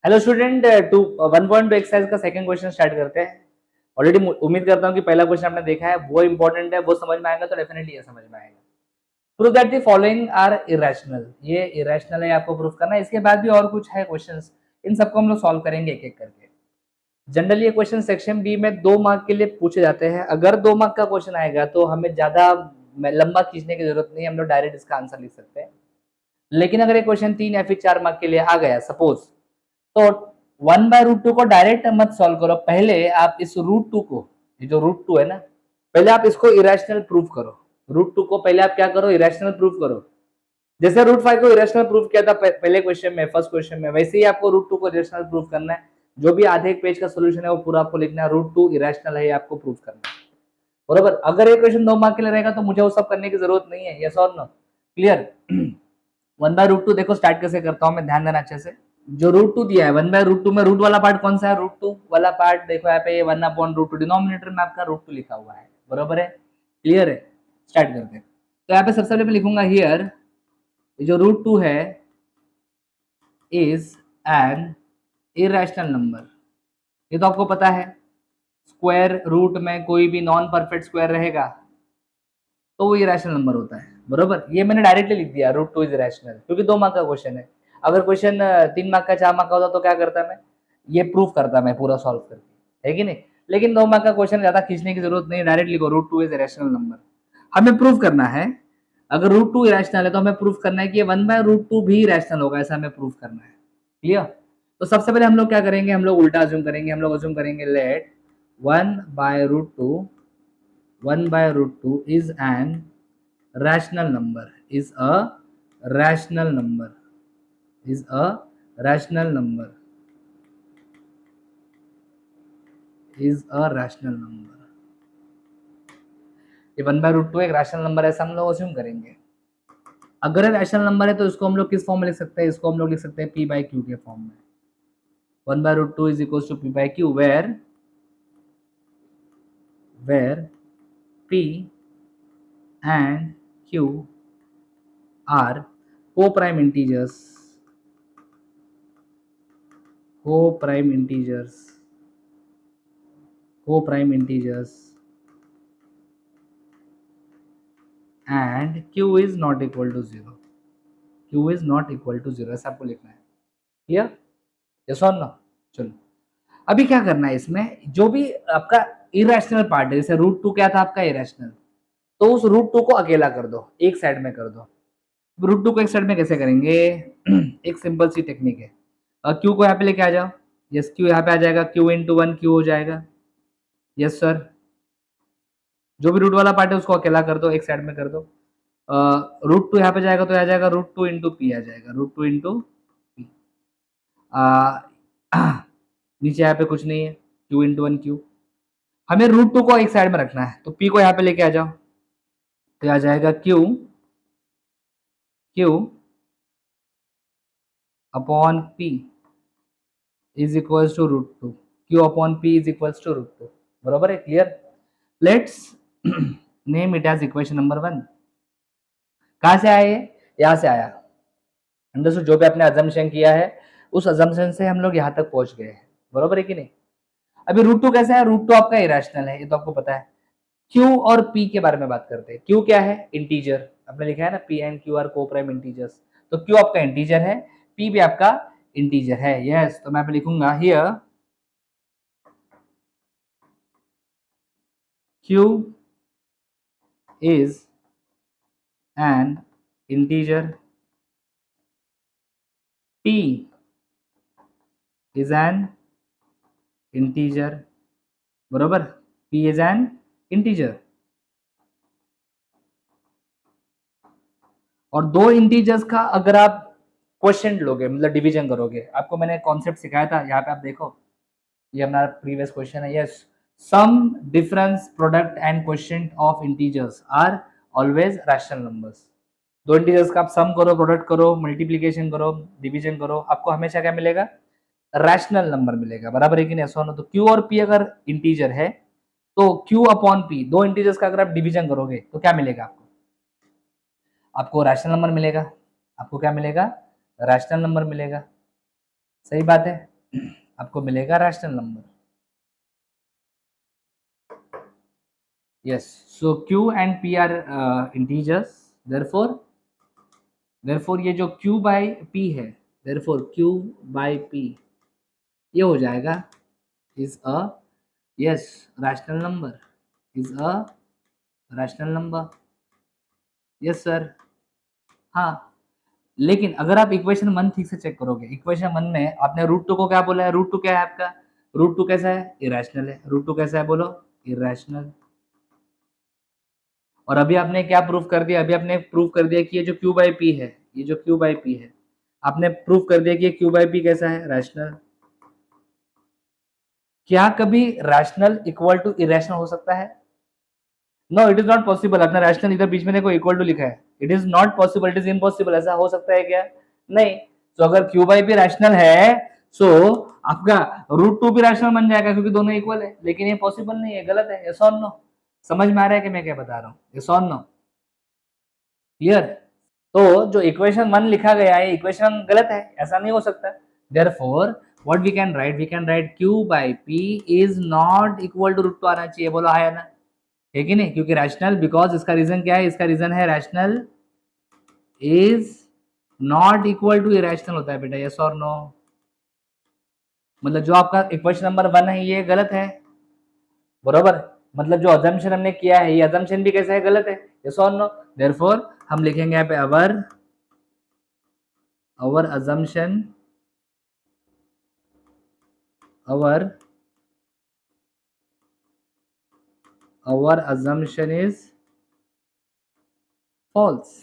Hello student, to 1.2 exercise का second question start करते हैं। ऑलरेडी उम्मीद करता हूँ कि पहला क्वेश्चन आपने देखा है, वो इंपॉर्टेंट है, वो समझ में आएगा तो डेफिनेटली ये समझ में आएगा। Prove that the following are irrational, ये इरेशनल है, आपको प्रूफ करना है। इसके बाद भी और कुछ है क्वेश्चंस, इन सबको हम लोग सॉल्व करेंगे एक एक करके। जनरली ये क्वेश्चन सेक्शन बी में 2 मार्क के लिए पूछे जाते हैं। अगर 2 मार्क का क्वेश्चन आएगा तो हमें ज्यादा लंबा खींचने की जरूरत नहीं है, हम लोग डायरेक्ट इसका आंसर लिख सकते हैं। लेकिन अगर ये क्वेश्चन 3 या फिर 4 मार्क के लिए आ गया सपोज, तो 1/√2 को डायरेक्ट मत सॉल्व करो, पहले आप इस √2 को, ये जो √2 है ना, पहले आप इसको इरेशनल प्रूफ करो। √2 को पहले आप क्या करो, इरेशनल प्रूफ करो। जैसे √5 को इरेशनल प्रूफ किया था पहले क्वेश्चन में, फर्स्ट क्वेश्चन में, वैसे ही आपको √2 को इरेशनल प्रूफ करना है। जो भी आधे एक पेज का सोल्यूशन है वो पूरा आपको लिखना है, √2 इरेशनल है, आपको प्रूफ करना है। बरोबर। अगर ये क्वेश्चन 2 मार्क के लिए रहेगा तो मुझे वो सब करने की जरूरत नहीं है। यस और नो? क्लियर? 1/√2 देखो स्टार्ट कैसे करता हूं मैं, ध्यान देना अच्छे से। जो √2 दिया है 1/√2 में रूट वाला पार्ट कौन सा है? √2 वाला पार्ट देखो यहाँ पे 1/√2 डिनोमिनेटर में आपका √2 लिखा हुआ है। बरोबर है? क्लियर है? स्टार्ट करते हैं। तो यहाँ पे सबसे पहले मैं लिखूंगा हियर, जो √2 है इज एन इरेशनल नंबर। ये तो आपको पता है, स्क्वायर रूट में कोई भी नॉन परफेक्ट स्क्वायर रहेगा तो वो इरेशनल नंबर होता है। बरोबर। ये मैंने डायरेक्टली लिख दिया, √2 इज इरेशनल, क्योंकि 2 मार्क का क्वेश्चन है। अगर क्वेश्चन 3 मार्क का 4 मार्क का होता तो क्या करता मैं, ये प्रूफ करता मैं पूरा सॉल्व करके, है कि नहीं? लेकिन 2 मार्क का क्वेश्चन ज्यादा खींचने की जरूरत नहीं, डायरेक्ट लिखो √2 इज इरेशनल नंबर। हमें प्रूफ करना है, अगर √2 इरेशनल है तो हमें प्रूफ करना है कि ये 1/√2 भी इरेशनल होगा, ऐसा हमें प्रूफ करना है। क्लियर? तो सबसे पहले हम लोग क्या करेंगे, हम लोग उल्टा अज्यूम करेंगे। हम लोग अज्यूम करेंगे late 1/√2 is an rational number, is a rational number, is a rational number, is a rational number। ये 1/√2 एक रैशनल नंबर है, ऐसा हम लोग अज्यूम करेंगे। अगर रैशनल नंबर है तो इसको हम लोग किस फॉर्म में लिख सकते हैं? इसको हम लोग लिख सकते हैं p/q के फॉर्म में। 1/√2 is equals to p/q, where p and q are co-prime integers, co-prime integers, co-prime integers, and q is not equal to 0, q is not equal to 0, ऐसा आपको लिखना है। क्लियर? यस और नो? चलो अभी क्या करना है, इसमें जो भी आपका इरेशनल पार्ट है, जैसे √2 क्या था आपका इरेशनल, तो उस √2 को अकेला कर दो, एक साइड में कर दो। √2 को एक साइड में कैसे करेंगे? एक सिंपल सी टेक्निक है, क्यू को यहाँ पे लेके आ जाओ। यस, क्यू यहाँ पे आ जाएगा, क्यू इंटू 1 क्यू हो जाएगा। Yes sir. जो भी रूट वाला पार्ट है उसको अकेला कर दो, एक साइड में कर दो। √2 यहाँ पे जाएगा तो आ जाएगा √2 इंटू पी आ जाएगा, √2 इंटू पी। नीचे यहाँ पे कुछ नहीं है, क्यू इंटू 1 क्यू। हमें √2 को एक साइड में रखना है, तो पी को यहाँ पे लेके आ जाओ, तो आ जाएगा Q upon P is equals to √2, Q upon P is equals to √2। बरोबर है? Clear? Let's name it as equation number 1। कहां से आया ये? यहां से आया। अंडरस्टूड? जो भी आपने अजम्पशन किया है उस अजम्पशन से हम लोग यहाँ तक पहुंच गए हैं। बरोबर है कि नहीं? अभी √2 कैसा है? √2 आपका इरेशनल है, ये तो आपको पता है। क्यू और पी के बारे में बात करते हैं। क्यू क्या है? इंटीजर। आपने लिखा है ना, पी एंड क्यू आर को प्राइम इंटीजर्स, तो क्यू आपका इंटीजर है, पी भी आपका इंटीजर है। यस, तो मैं लिखूंगा here Q is an integer, p is an integer। बरोबर? p is an integer। और दो इंटीजर्स का अगर आप क्वेश्चन लोगे, मतलब डिवीजन करोगे, आपको मैंने कॉन्सेप्ट सिखाया था, यहाँ पे आप देखो, ये हमारा प्रीवियस क्वेश्चन है। Yes, sum difference product and question of integers are always rational numbers. दो इंटीजर्स का आप सम करो, प्रोडक्ट करो, मल्टीप्लीकेशन करो, डिवीजन करो, आपको हमेशा क्या मिलेगा? रैशनल नंबर मिलेगा। बराबर है कि नहीं? ऐसा होना, तो क्यू और पी अगर इंटीजर है तो क्यू अपॉन पी, दो इंटीजर्स का अगर आप डिवीजन करोगे तो क्या मिलेगा आपको? आपको रैशनल नंबर मिलेगा। आपको क्या मिलेगा? रैशनल नंबर मिलेगा। सही बात है? आपको मिलेगा rational number. Yes, so q and p are integers, therefore ये जो q बाई p है, देयरफॉर q बाई p ये हो जाएगा is a, yes, rational number, is a rational number. Yes sir. हाँ, लेकिन अगर आप इक्वेशन 1 ठीक से चेक करोगे, इक्वेशन 1 में आपने रूट टू को क्या बोला है, रूट टू क्या है आपका, रूट टू कैसा है, इरेशनल है, रूट टू कैसा है बोलो, इरेशनल। और अभी आपने क्या प्रूफ कर दिया, अभी आपने प्रूफ कर दिया कि ये जो क्यू बाई पी है, ये जो क्यू बाई पी है, आपने प्रूफ कर दिया कि ये क्यू बाई पी कैसा है, रैशनल। क्या कभी रैशनल इक्वल टू इरेशनल हो सकता है? No, it is not possible. आपने रैशनल इधर बीच में देखो इक्वल टू लिखा है, it is not possible, it is impossible. ऐसा हो सकता है क्या? नहीं। तो अगर क्यू बाई पी रैशनल है, सो आपका रूट टू भी रैशनल बन जाएगा, क्योंकि दोनों इक्वल है। लेकिन ये पॉसिबल नहीं है, गलत है। यस और नो? समझ में आ रहा है कि मैं क्या बता रहा हूँ? यस और नो? क्लियर? तो जो इक्वेशन 1 लिखा गया है, इक्वेशन गलत है, ऐसा नहीं हो सकता। Therefore what we can write, we can write q by p is not equal to root two आना चाहिए। बोलो आया ना? है कि नहीं? क्योंकि रैशनल, बिकॉज इसका रीजन क्या है, इसका रीजन है rational is not equal to irrational होता है बेटा। यस और नो? मतलब जो आपका इक्वेशन नंबर 1 है ये गलत है, बरोबर। मतलब जो अजम्पशन हमने किया है, ये अजम्पशन भी कैसा है, गलत है। यस और नो? देयरफॉर हम लिखेंगे यहाँ पे अवर assumption, our assumption is false।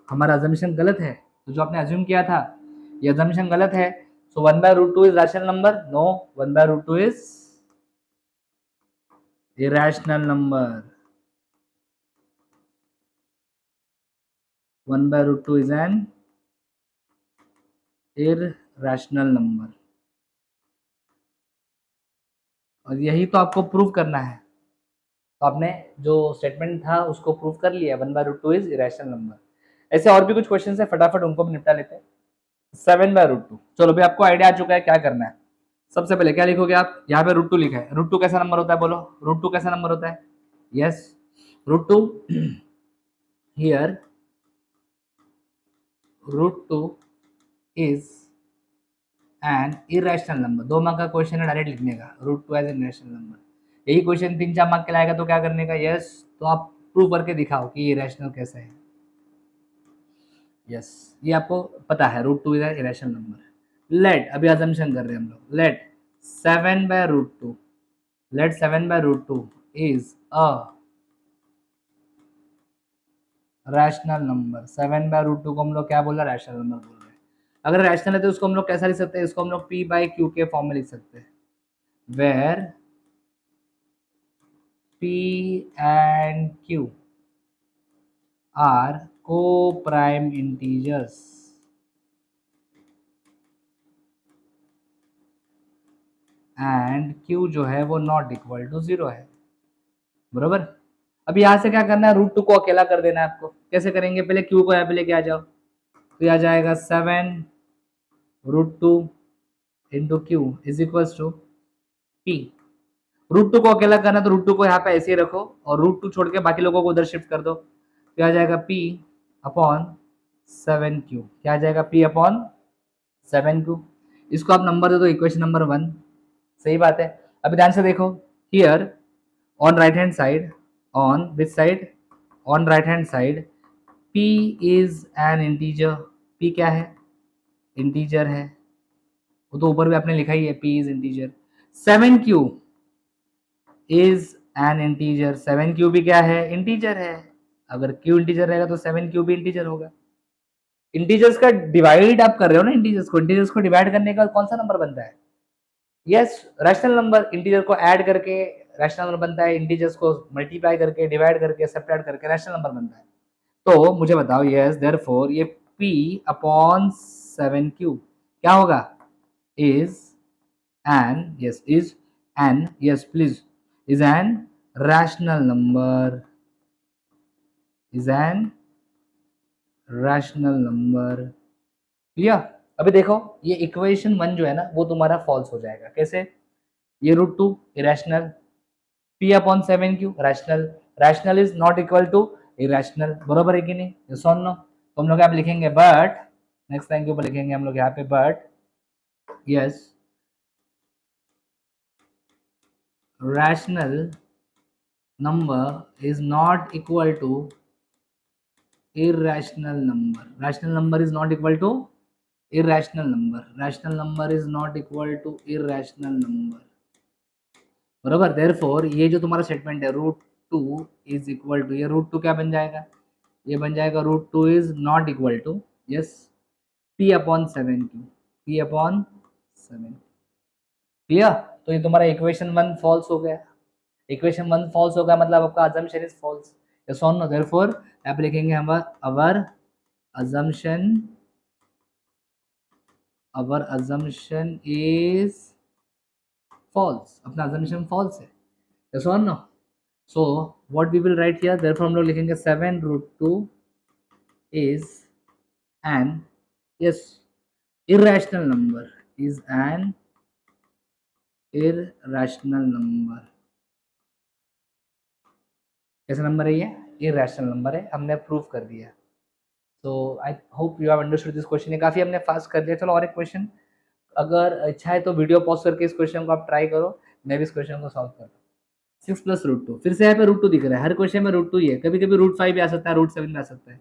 हमारा assumption गलत है। तो जो आपने assume किया था, ये assumption गलत है। so 1 by root 2 is rational number? no, 1 by root 2 is irrational number। 1 by root 2 is an irrational number। और यही तो आपको प्रूव करना है। तो आपने जो स्टेटमेंट था उसको प्रूव कर लिया, 1 by root 2 is irrational number। ऐसे और भी कुछ क्वेश्चन है, फटाफट उनको भी निपटा लेते हैं। 7 by root 2, चलो भाई आपको आइडिया आ चुका है क्या करना है। सबसे पहले क्या लिखोगे आप, यहाँ पे रूट टू लिखा है, रूट टू कैसा नंबर होता है बोलो, रूट टू कैसा नंबर होता है? Yes, root two here, root two is an irrational number. 2 mark का क्वेश्चन है, डायरेक्ट लिखने का, root two as an irrational number. यही क्वेश्चन 3-4 मार्क के लाएगा, तो क्या करने का, यस, तो आप प्रूव करके दिखाओ कि ये इरेशनल कैसे है। यस, ये आपको पता है, root two is an irrational number. Let, अभी अजम्पशन कर रहे हैं हम लोग, let 7 by root 2, let 7 by root 2 is a rational number. 7 by root 2 को हम लोग क्या बोल रहे हैं, रैशनल नंबर बोल रहे हैं। अगर रैशनल है तो उसको हम लोग कैसा लिख सकते हैं, इसको हम लोग p बाई क्यू के फॉर्म में लिख सकते हैं, where p and q are को प्राइम इंटीजर्स एंड q जो है वो नॉट इक्वल टू 0 है, बरोबर। अब यहाँ से क्या करना है, रूट टू को अकेला कर देना है आपको। कैसे करेंगे, पहले q को यहाँ पे लेके आ जाओ, तो यह आ जाएगा 7 root two into q is equals to p. Root two को अकेला करना, तो रूट टू को यहाँ पे ऐसे ही रखो और रूट टू छोड़ के बाकी लोगों को उधर शिफ्ट कर दो, तो आ जाएगा पी अपॉन 7q। क्या आ जाएगा, पी अपॉन 7q। इसको आप नंबर दे दो, इक्वेशन नंबर 1। सही बात है। अभी ध्यान से देखो, here on right hand side, on which side, on right hand side p is an integer. p क्या है, इंटीजर है, वो तो ऊपर भी आपने लिखा ही है, p is integer. 7q is an integer, 7q भी क्या है, इंटीजर है। अगर q इंटीजर रहेगा तो 7q भी इंटीजर होगा। इंटीजर्स का डिवाइड आप कर रहे हो ना, इंटीजर्स को डिवाइड करने का कौन सा नंबर बनता है, यस, रैशनल नंबर। इंटीजर को ऐड करके रैशनल नंबर बनता है, इंटीजर्स को मल्टीप्लाई करके, डिवाइड करके, सब्ट्रैक्ट करके रैशनल नंबर बनता है। तो मुझे बताओ, यस, देयरफॉर ये p अपॉन 7q क्या होगा, is an, yes, is an, yes please, is an rational number, is an rational number। Clear? अभी देखो ये इक्वेशन 1 जो है ना वो तुम्हारा फॉल्स हो जाएगा। कैसे? ये root two irrational, p upon 7q rational, rational is not equal to irrational, बरोबर है कि नहीं? यस और नो? तो हम लोग यहाँ पे लिखेंगे बट, नेक्स्ट लाइन के ऊपर लिखेंगे हम लोग यहाँ पे but yes rational number is not equal to irrational number. Rational number is not equal to irrational number. Rational number is not equal to irrational number. बरोबर? देयरफॉर ये जो तुम्हारा स्टेटमेंट है root two is equal to, ये root two क्या बन जाएगा? ये बन जाएगा root two is not equal to yes p upon 7q, p upon 7। Clear? तो ये तुम्हारा इक्वेशन 1 फॉल्स हो गया। इक्वेशन 1 फॉल्स होगा मतलब आपका assumption इज फॉल्स। यस और नो? देयरफॉर यहाँ पे लिखेंगे हम अवर assumption, our assumption is false, अपना assumption false है। yes or no? so what we will write here, therefore हम लोग लिखेंगे 7 root 2 is an yes irrational number, is an irrational number। कैसा नंबर है ये? irrational नंबर है, हमने प्रूव कर दिया। so I hope you have understood this question। ये काफी हमने फास्ट कर दिया। चलो और एक क्वेश्चन, अगर अच्छा है तो वीडियो पॉज करके इस क्वेश्चन को आप ट्राई करो, मैं भी इस क्वेश्चन को सॉल्व करता हूँ। 6 प्लस रूट टू, फिर से यहाँ पे रूट टू दिख रहा है, हर क्वेश्चन में रूट टू ही है, कभी कभी रूट 5 भी आ सकता है, रूट 7 भी आ सकता है।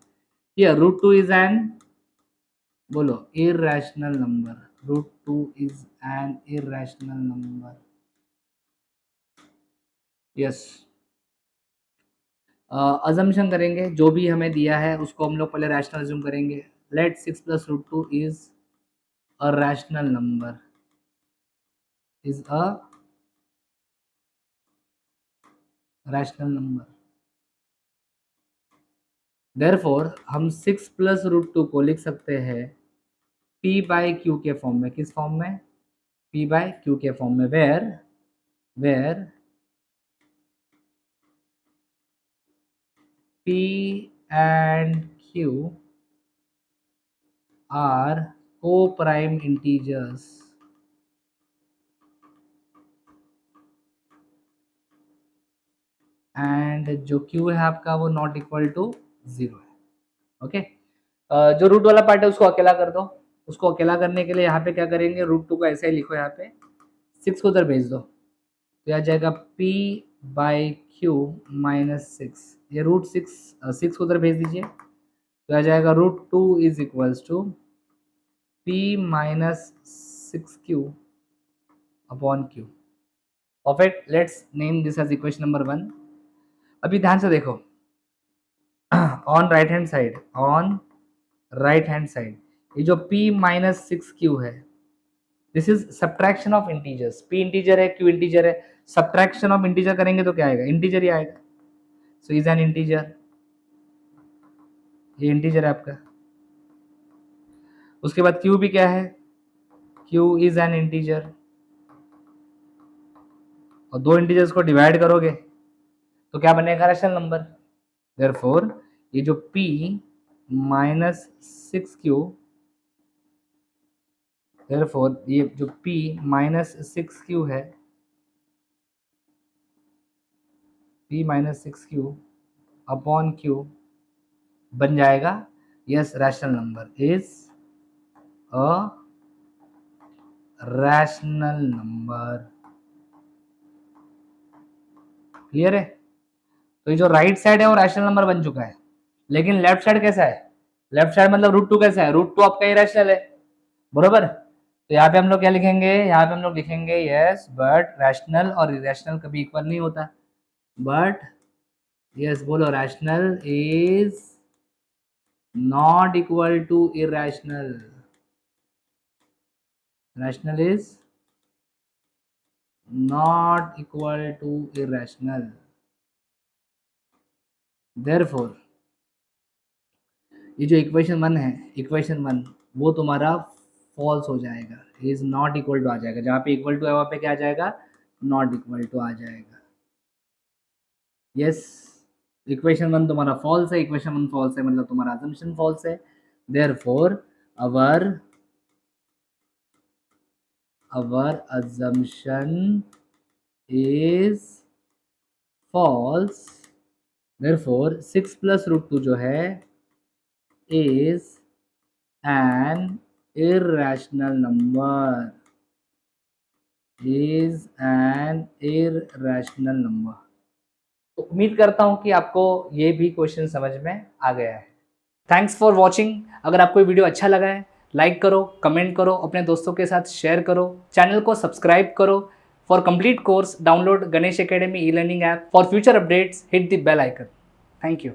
Here root two is an, बोलो irrational number, root two is an irrational number. Yes, assumption करेंगे जो भी हमें दिया है उसको हम लोग पहले रैशनल अज्यूम करेंगे। Let 6 plus root two is a rational number, is a rational number. Therefore हम 6 प्लस रूट टू को लिख सकते हैं p बाई क्यू के फॉर्म में। किस फॉर्म में? p बाई क्यू के फॉर्म में, where p and q are co-prime integers and जो q है आपका वो नॉट इक्वल टू 0 है। ओके, जो रूट वाला पार्ट है उसको अकेला कर दो। उसको अकेला करने के लिए यहाँ पे क्या करेंगे, रूट टू को ऐसे ही लिखो, यहाँ पे 6 को उधर भेज दो तो आ जाएगा p बाई क्यू माइनस 6। ये रूट 6 को उधर भेज दीजिए तो आ जाएगा root two is equals to p minus 6q upon q। Perfect, let's name this as equation number 1। अभी ध्यान से देखो, on right hand side, on right hand side ये जो p माइनस 6q है, this is subtraction of integers. p integer है, q integer है, subtraction of integer करेंगे तो क्या आएगा? इंटीजर ही आएगा। सो इज एन इंटीजर, ये इंटीजर है आपका। उसके बाद q भी क्या है? q इज एन इंटीजर, और दो इंटीजर्स को डिवाइड करोगे तो क्या बनेगा? Rational number. देयरफॉर ये जो p माइनस 6q, देयरफॉर ये जो p माइनस 6q है, p minus 6q upon q बन जाएगा yes rational number, is a rational number. Clear है? तो ये जो राइट साइड है वो रैशनल नंबर बन चुका है, लेकिन लेफ्ट साइड कैसा है? लेफ्ट साइड मतलब रूट टू कैसा है? रूट टू आपका इरेशनल है, बरोबर? तो यहाँ पे हम लोग क्या लिखेंगे? यहाँ पे हम लोग लिखेंगे यस बट रैशनल और इरेशनल कभी इक्वल नहीं होता। बट यस बोलो, rational is not equal to irrational, rational is not equal to irrational. Therefore ये जो इक्वेशन 1 है, इक्वेशन 1 वो तुम्हारा फॉल्स हो जाएगा, इज नॉट इक्वल टू आ जाएगा। जहाँ पे इक्वल टू है वहाँ पे क्या आ जाएगा? नॉट इक्वल टू आ जाएगा। यस, इक्वेशन 1 तुम्हारा फॉल्स है, इक्वेशन 1 फॉल्स है मतलब तुम्हारा assumption फॉल्स है। Therefore our our assumption is false, therefore 6 plus root 2 जो है is an irrational number, is an irrational number। तो उम्मीद करता हूँ कि आपको ये भी क्वेश्चन समझ में आ गया है। Thanks for watching. अगर आपको वीडियो अच्छा लगा है लाइक करो, कमेंट करो, अपने दोस्तों के साथ शेयर करो, चैनल को सब्सक्राइब करो। For complete course download Ganesh academy e learning app. For future updates hit the bell icon. Thank you.